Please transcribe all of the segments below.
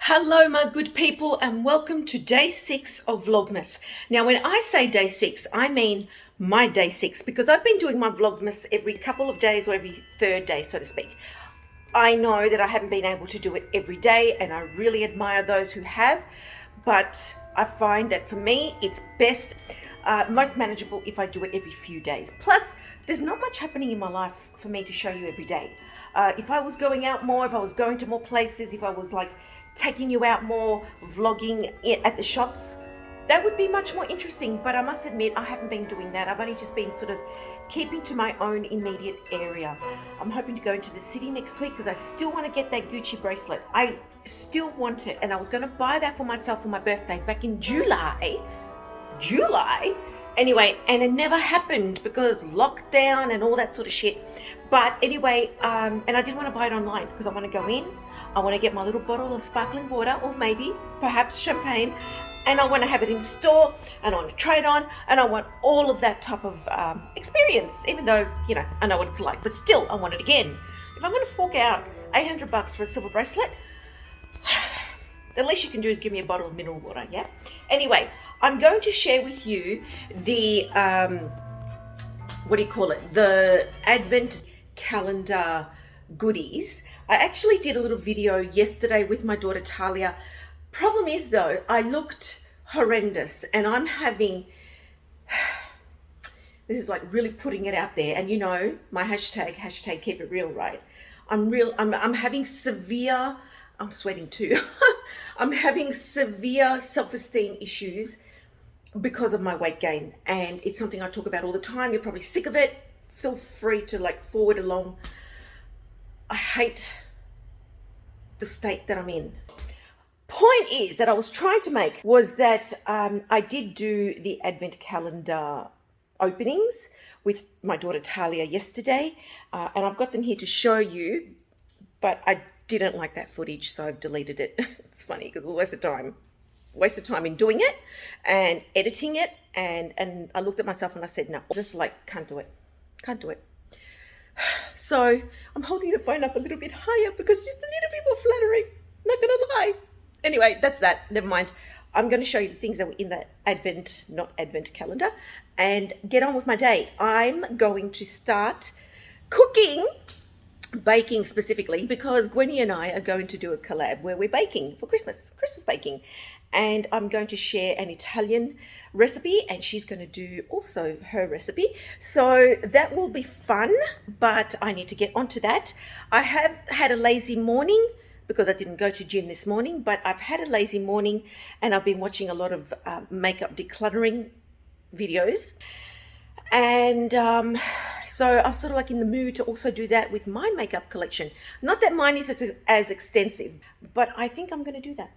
Hello my good people and welcome to day 6 of Vlogmas. Now when I say day 6, I mean my day 6 because I've been doing my Vlogmas every couple of days or every third day, so to speak. I know that I haven't been able to do it every day and I really admire those who have, but I find that for me it's best, most manageable if I do it every few days. Plus, there's not much happening in my life for me to show you every day. If I was going out more, if I was going to more places, if I was like taking you out more, vlogging at the shops, that would be much more interesting. But I must admit, I haven't been doing that. I've only just been sort of keeping to my own immediate area. I'm hoping to go into the city next week because I still want to get that Gucci bracelet. I still want it, and I was going to buy that for myself for my birthday back in July. Anyway, and it never happened because lockdown and all that sort of shit. But anyway, and I didn't want to buy it online because I want to go in, I want to get my little bottle of sparkling water or maybe perhaps champagne, and I want to have it in store and I want to try it on and I want all of that type of experience, even though, you know, I know what it's like, but still I want it again. If I'm going to fork out $800 for a silver bracelet, the least you can do is give me a bottle of mineral water, yeah? Anyway, I'm going to share with you the, the Advent calendar goodies. I actually did a little video yesterday with my daughter Tania. Problem is though, I looked horrendous and I'm having, this is like really putting it out there, and you know, my hashtag keep it real, right? I'm having severe, I'm sweating too. I'm having severe self-esteem issues because of my weight gain, and it's something I talk about all the time. You're probably sick of it. Feel free to like forward along. I hate the state that I'm in. Point is that I was trying to make was that I did do the Advent calendar openings with my daughter Tania yesterday, and I've got them here to show you, but I didn't like that footage, so I've deleted it. It's funny because we'll waste of time in doing it and editing it, and I looked at myself and I said, no, just like can't do it. So I'm holding the phone up a little bit higher because just a little bit more flattering, not gonna lie. Anyway, that's that, never mind. I'm going to show you the things that were in the not Advent calendar and get on with my day. I'm going to start cooking, baking specifically, because Gwenny and I are going to do a collab where we're baking for Christmas baking. And I'm going to share an Italian recipe and she's going to do also her recipe. So that will be fun, but I need to get onto that. I have had a lazy morning because I didn't go to gym this morning, but I've had a lazy morning and I've been watching a lot of makeup decluttering videos. And so I'm sort of like in the mood to also do that with my makeup collection. Not that mine is as extensive, but I think I'm going to do that.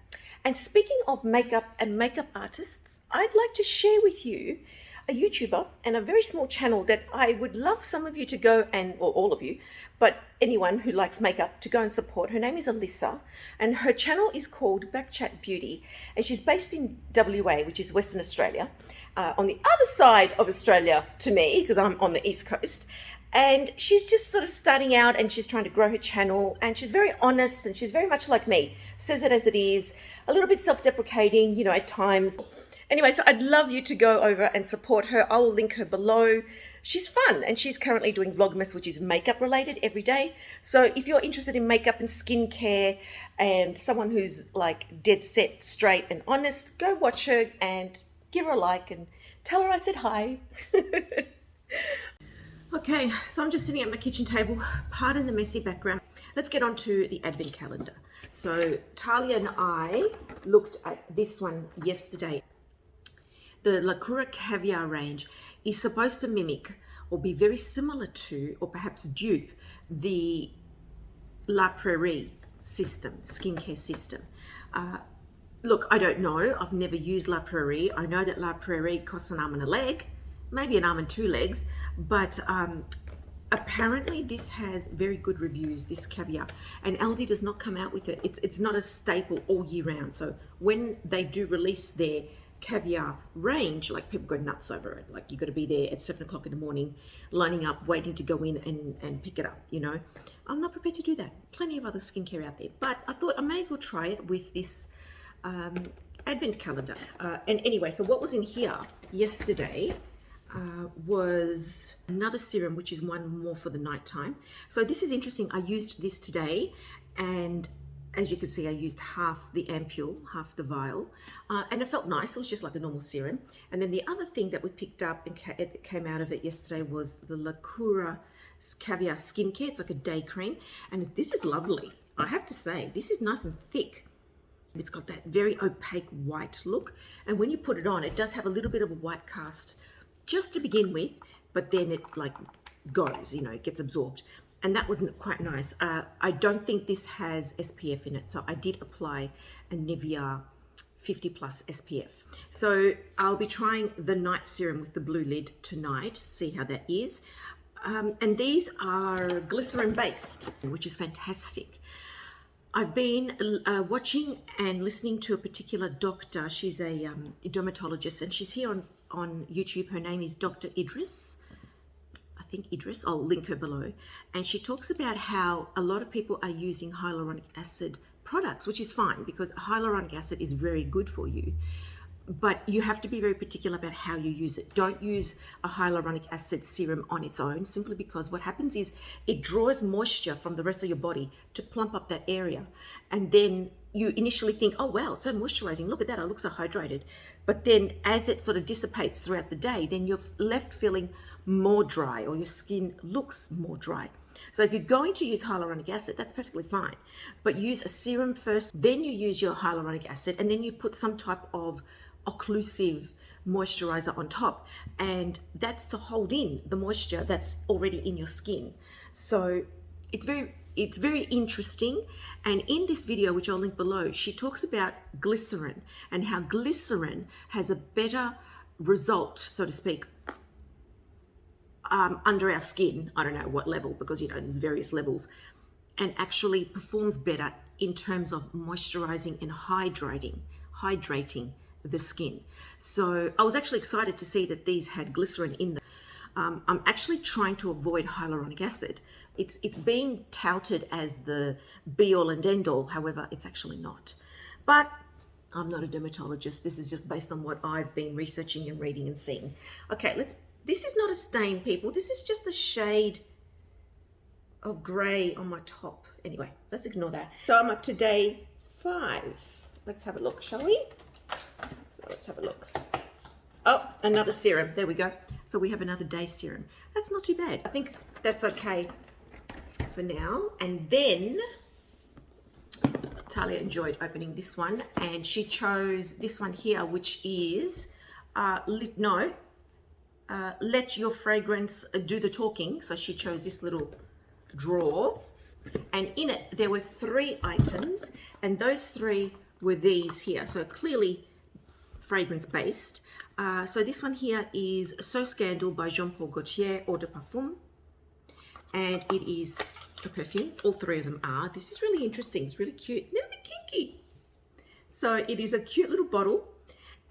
And speaking of makeup and makeup artists, I'd like to share with you a YouTuber and a very small channel that I would love some of you to go and, or all of you, but anyone who likes makeup to go and support. Her name is Alyssa and her channel is called Backchat Beauty, and she's based in WA, which is Western Australia, on the other side of Australia to me because I'm on the East Coast. And she's just sort of starting out and she's trying to grow her channel, and she's very honest and she's very much like me, says it as it is, a little bit self-deprecating, you know, at times. Anyway, so I'd love you to go over and support her. I will link her below. She's fun and she's currently doing Vlogmas, which is makeup related every day. So if you're interested in makeup and skincare and someone who's like dead set, straight and honest, go watch her and give her a like and tell her I said hi. Okay, so I'm just sitting at my kitchen table. Pardon the messy background. Let's get on to the Advent calendar. So Tania and I looked at this one yesterday. The Lakura Caviar range is supposed to mimic or be very similar to, or perhaps dupe, the La Prairie system, skincare system. Look, I don't know. I've never used La Prairie. I know that La Prairie costs an arm and a leg, maybe an arm and 2 legs, but apparently this has very good reviews, this Caviar, and Aldi does not come out with it. It's not a staple all year round. So when they do release their Caviar range, like people go nuts over it. Like you got to be there at 7 o'clock in the morning, lining up, waiting to go in and pick it up, you know. I'm not prepared to do that. Plenty of other skincare out there. But I thought I may as well try it with this advent calendar. And anyway, so what was in here yesterday was another serum, which is one more for the nighttime. So this is interesting. I used this today, and as you can see, I used half the ampule, half the vial, and it felt nice. It was just like a normal serum. And then the other thing that we picked up and it came out of it yesterday was the Lakura Caviar skincare. It's like a day cream, and this is lovely. I have to say, this is nice and thick. It's got that very opaque white look, and when you put it on, it does have a little bit of a white cast just to begin with, but then it like goes, you know, it gets absorbed. And that wasn't quite nice. I don't think this has SPF in it, so I did apply a Nivea 50 plus SPF. So I'll be trying the night serum with the blue lid tonight, see how that is. And these are glycerin based, which is fantastic. I've been watching and listening to a particular doctor. She's a dermatologist, and she's here on YouTube. Her name is Dr. Idris. I think Idris, I'll link her below. And she talks about how a lot of people are using hyaluronic acid products, which is fine because hyaluronic acid is very good for you. But you have to be very particular about how you use it. Don't use a hyaluronic acid serum on its own, simply because what happens is it draws moisture from the rest of your body to plump up that area. And then you initially think, oh, wow, it's so moisturizing. Look at that, I look so hydrated. But then as it sort of dissipates throughout the day, then you're left feeling more dry, or your skin looks more dry. So if you're going to use hyaluronic acid, that's perfectly fine. But use a serum first, then you use your hyaluronic acid, and then you put some type of occlusive moisturizer on top, and that's to hold in the moisture that's already in your skin. So it's very interesting. And in this video, which I'll link below, she talks about glycerin and how glycerin has a better result, so to speak, under our skin. I don't know what level, because you know there's various levels, and actually performs better in terms of moisturizing and hydrating the skin. So I was actually excited to see that these had glycerin in them. I'm actually trying to avoid hyaluronic acid. It's being touted as the be all and end all, however it's actually not. But I'm not a dermatologist. This is just based on what I've been researching and reading and seeing. Okay, this is not a stain, people. This is just a shade of gray on my top. Anyway, let's ignore that. So I'm up to day 5. Let's have a look, shall we? So let's have a look. Oh, another serum. There we go. So we have another day serum. That's not too bad. I think that's okay for now. And then Talia enjoyed opening this one, and she chose this one here, which is let your fragrance do the talking. So she chose this little drawer, and in it there were 3 items, and those 3 were these here. So clearly fragrance based. So this one here is So Scandal by Jean Paul Gaultier Eau de Parfum, and it is a perfume. All 3 of them are. This is really interesting. It's really cute, a little bit kinky. So it is a cute little bottle,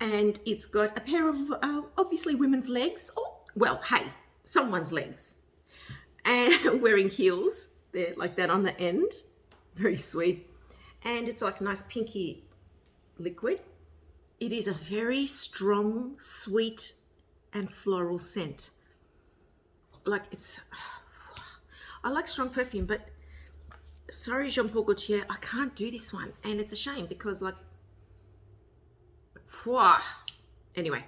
and it's got a pair of obviously women's legs. Oh, well, hey, someone's legs, and wearing heels. They're like that on the end. Very sweet. And it's like a nice pinky liquid. It is a very strong, sweet, and floral scent. Like I like strong perfume, but sorry, Jean Paul Gaultier, I can't do this one. And it's a shame because like, anyway,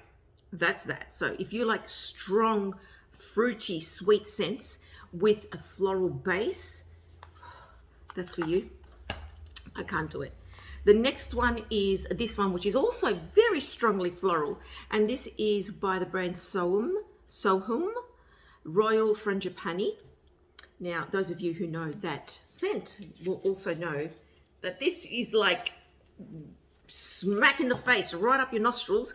that's that. So if you like strong, fruity, sweet scents with a floral base, that's for you. I can't do it. The next one is this one, which is also very strongly floral, and this is by the brand Sohum Royal Frangipani. Now, those of you who know that scent will also know that this is like smack in the face, right up your nostrils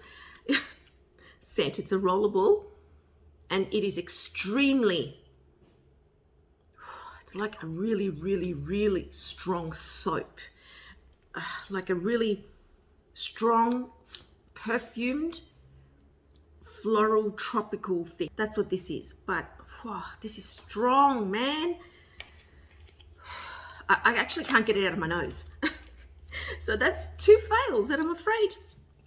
scent. It's a rollerball, and it is extremely, it's like a really, really, really strong soap. Like a really strong perfumed floral tropical thing. That's what this is. But wow, this is strong, man. I actually can't get it out of my nose. So that's 2 fails that I'm afraid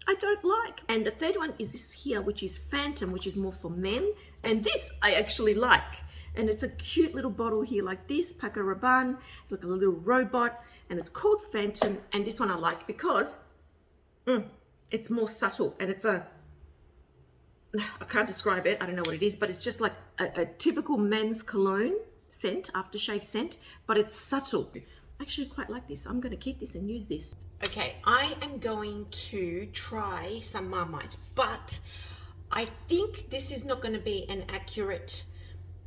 I don't like. And the third one is this here, which is Phantom, which is more for men. And this I actually like. And it's a cute little bottle here like this, Paco Rabanne. It's like a little robot, and it's called Phantom. And this one I like because it's more subtle, and it's I can't describe it, I don't know what it is, but it's just like a typical men's cologne scent, aftershave scent, but it's subtle. I actually quite like this. I'm going to keep this and use this. Okay, I am going to try some Marmite, but I think this is not going to be an accurate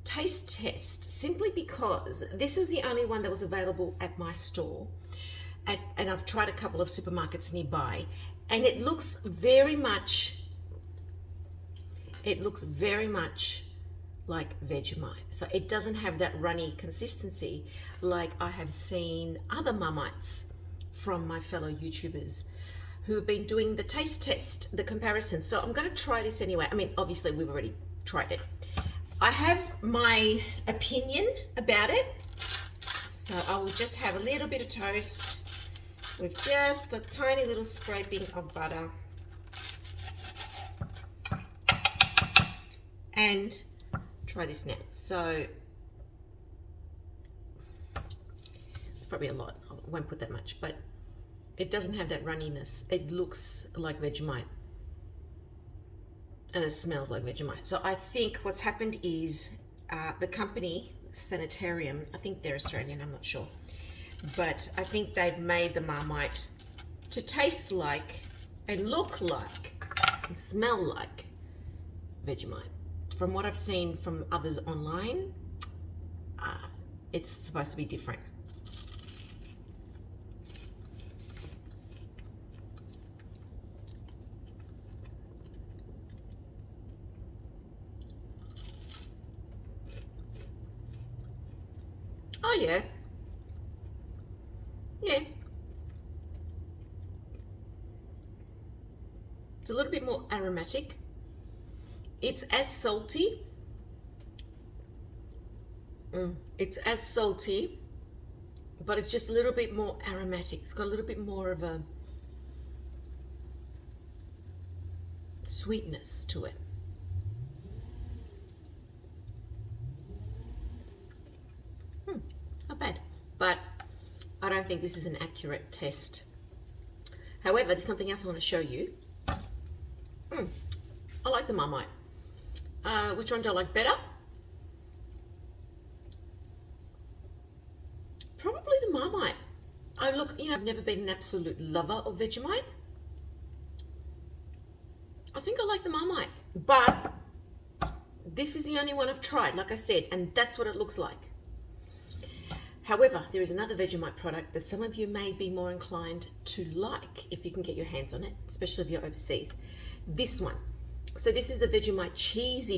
taste test simply because this was the only one that was available at my store, and I've tried a couple of supermarkets nearby, and it looks very much like Vegemite. So it doesn't have that runny consistency like I have seen other Marmites from my fellow YouTubers who have been doing the taste test, the comparison. So I'm going to try this anyway. I mean, obviously we've already tried it. I have my opinion about it. So I will just have a little bit of toast with just a tiny little scraping of butter. And try this now. So probably a lot. I won't put that much, but it doesn't have that runniness. It looks like Vegemite and it smells like Vegemite. So I think what's happened is the company Sanitarium, I think they're Australian, I'm not sure, but I think they've made the Marmite to taste like and look like and smell like Vegemite. From what I've seen from others online, it's supposed to be different. Oh yeah. Yeah. It's a little bit more aromatic. It's as salty. It's as salty, but it's just a little bit more aromatic. It's got a little bit more of a sweetness to it. It's not bad, but I don't think this is an accurate test. However, there's something else I want to show you. I like the Marmite. Which one do I like better? Probably the Marmite. I've never been an absolute lover of Vegemite. I think I like the Marmite, but this is the only one I've tried, like I said, and that's what it looks like. However, there is another Vegemite product that some of you may be more inclined to like if you can get your hands on it, especially if you're overseas. This one. So this is the Vegemite Cheesy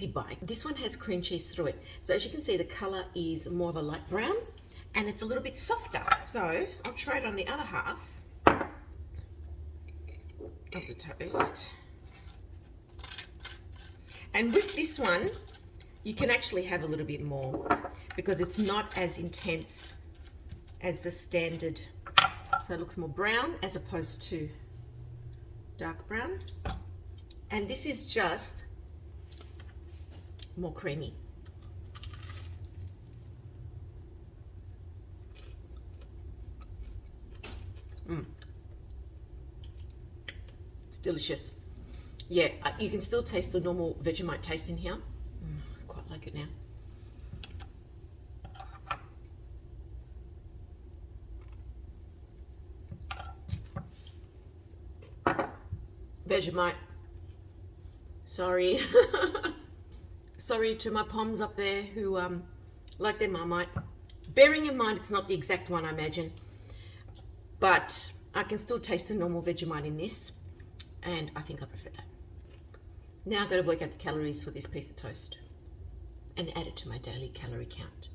Bite. This one has cream cheese through it. So as you can see, the color is more of a light brown and it's a little bit softer. So I'll try it on the other half of the toast. And with this one, you can actually have a little bit more because it's not as intense as the standard. So it looks more brown as opposed to dark brown. And this is just more creamy. It's delicious. Yeah, you can still taste the normal Vegemite taste in here. I quite like it now. Vegemite. Sorry. Sorry to my poms up there who like their Marmite. Bearing in mind it's not the exact one, I imagine, but I can still taste the normal Vegemite in this, and I think I prefer that. Now I've got to work out the calories for this piece of toast and add it to my daily calorie count.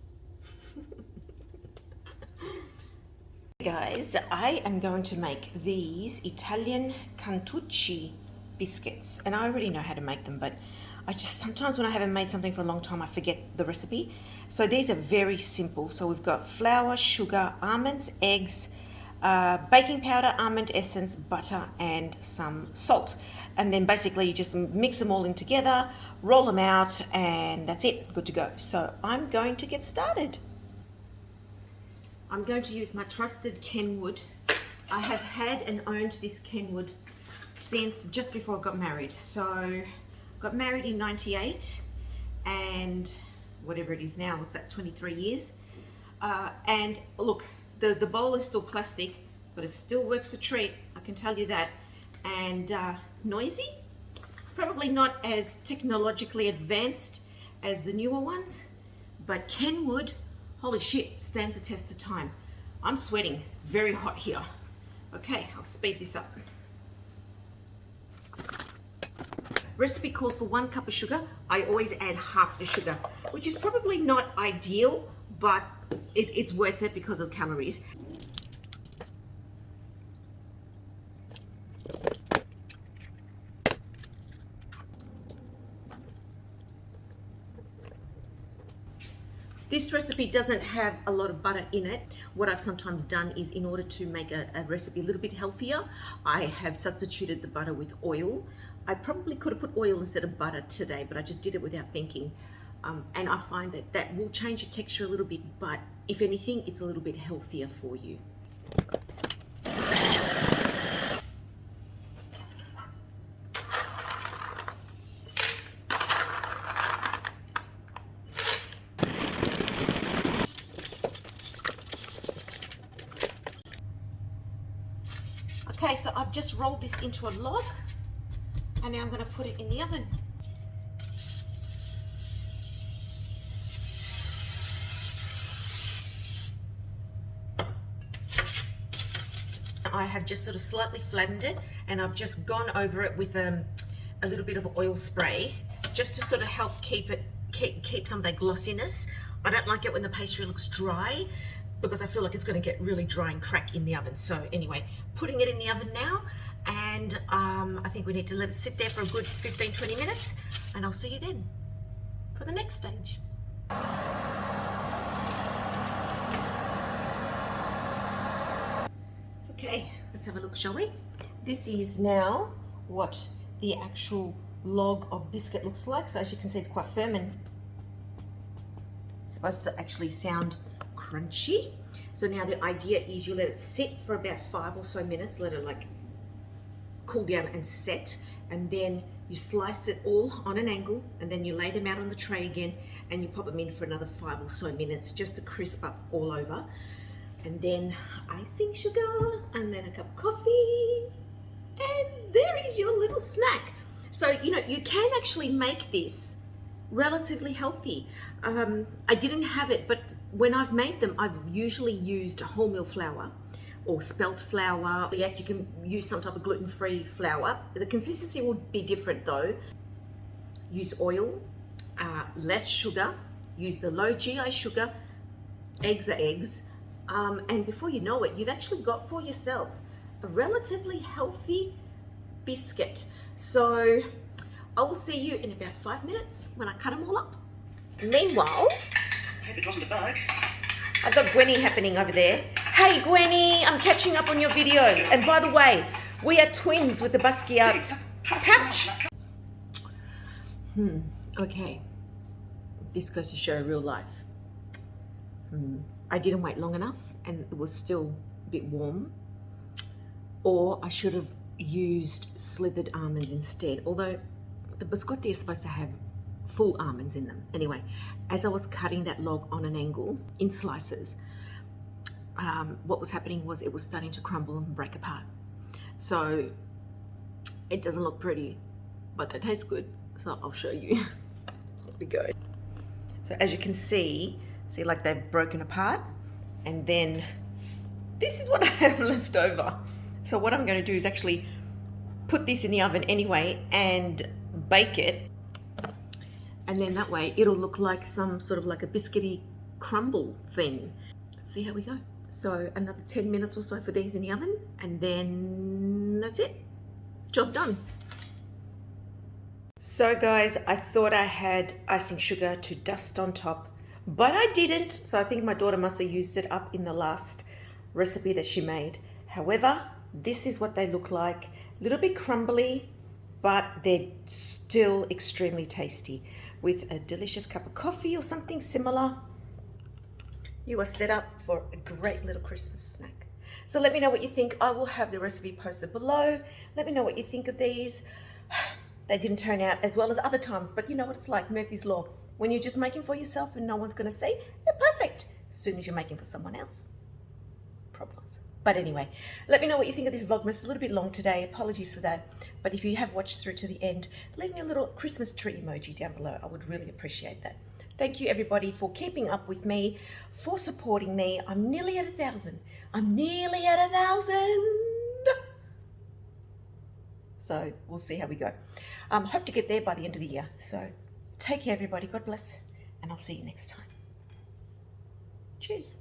Guys, I am going to make these Italian Kantuchi biscuits, and I already know how to make them, but I just sometimes when I haven't made something for a long time I forget the recipe. So these are very simple. So we've got flour, sugar, almonds, eggs, baking powder, almond essence, butter, and some salt. And then basically you just mix them all in together, roll them out, and that's it, good to go. So I'm going to get started. I'm going to use my trusted Kenwood. I have had and owned this Kenwood since just before I got married. So got married in 98 and whatever it is now, what's that, 23 years. And look, the bowl is still plastic, but it still works a treat, I can tell you that. And it's noisy. It's probably not as technologically advanced as the newer ones, but Kenwood, holy shit, stands the test of time. I'm sweating, it's very hot here. Okay, I'll speed this up. Recipe calls for 1 cup of sugar. I always add half the sugar, which is probably not ideal, but it's worth it because of calories. This recipe doesn't have a lot of butter in it. What I've sometimes done is, in order to make a recipe a little bit healthier, I have substituted the butter with oil. I probably could have put oil instead of butter today, but I just did it without thinking. And I find that that will change the texture a little bit, but if anything, it's a little bit healthier for you. Okay, so I've just rolled this into a log, and now I'm going to put it in the oven. I have just sort of slightly flattened it, and I've just gone over it with a little bit of oil spray, just to sort of help keep some of that glossiness. I don't like it when the pastry looks dry, because I feel like it's going to get really dry and crack in the oven. So anyway, putting it in the oven now, and I think we need to let it sit there for a good 15-20 minutes, and I'll see you then for the next stage. Okay, let's have a look, shall we? This is now what the actual log of biscuit looks like. So as you can see, it's quite firm and it's supposed to actually sound crunchy. So now the idea is you let it sit for about 5 or so minutes, let it like cool down and set, and then you slice it all on an angle, and then you lay them out on the tray again, and you pop them in for another 5 or so minutes just to crisp up all over. And then icing sugar, and then a cup of coffee, and there is your little snack. So, you know, you can actually make this relatively healthy. I didn't have it, but when I've made them, I've usually used wholemeal flour or spelt flour. You can use some type of gluten-free flour. The consistency will be different though. Use oil, less sugar, use the low GI sugar, eggs are eggs, and before you know it, you've actually got for yourself a relatively healthy biscuit. So I will see you in about 5 minutes when I cut them all up. Meanwhile, I hope it wasn't a bug. I've got Gwenny happening over there. Hey Gwenny, I'm catching up on your videos. And by the way, we are twins with the Biscuits pouch. Okay, this goes to show real life. I didn't wait long enough and it was still a bit warm. Or I should have used slithered almonds instead, although the biscotti is supposed to have full almonds in them. Anyway, as I was cutting that log on an angle in slices, what was happening was it was starting to crumble and break apart. So it doesn't look pretty, but they taste good. So I'll show you. Here we go. So as you can see like they've broken apart, and then this is what I have left over. So what I'm going to do is actually put this in the oven anyway and bake it, and then that way it'll look like some sort of like a biscuity crumble thing. Let's see how we go. So another 10 minutes or so for these in the oven, and then that's it. Job done. So guys, I thought I had icing sugar to dust on top, but I didn't. So I think my daughter must have used it up in the last recipe that she made. However, this is what they look like. A little bit crumbly, but they're still extremely tasty. With a delicious cup of coffee or something similar, you are set up for a great little Christmas snack. So let me know what you think. I will have the recipe posted below. Let me know what you think of these. They didn't turn out as well as other times, but you know what it's like, Murphy's Law. When you're just making for yourself and no one's gonna say, they're perfect. As soon as you're making for someone else, problems. But anyway, let me know what you think of this Vlogmas. A little bit long today, apologies for that. But if you have watched through to the end, leave me a little Christmas tree emoji down below. I would really appreciate that. Thank you everybody for keeping up with me, for supporting me. I'm nearly at 1,000. I'm nearly at 1,000. So we'll see how we go. Hope to get there by the end of the year. So take care everybody, God bless, and I'll see you next time. Cheers.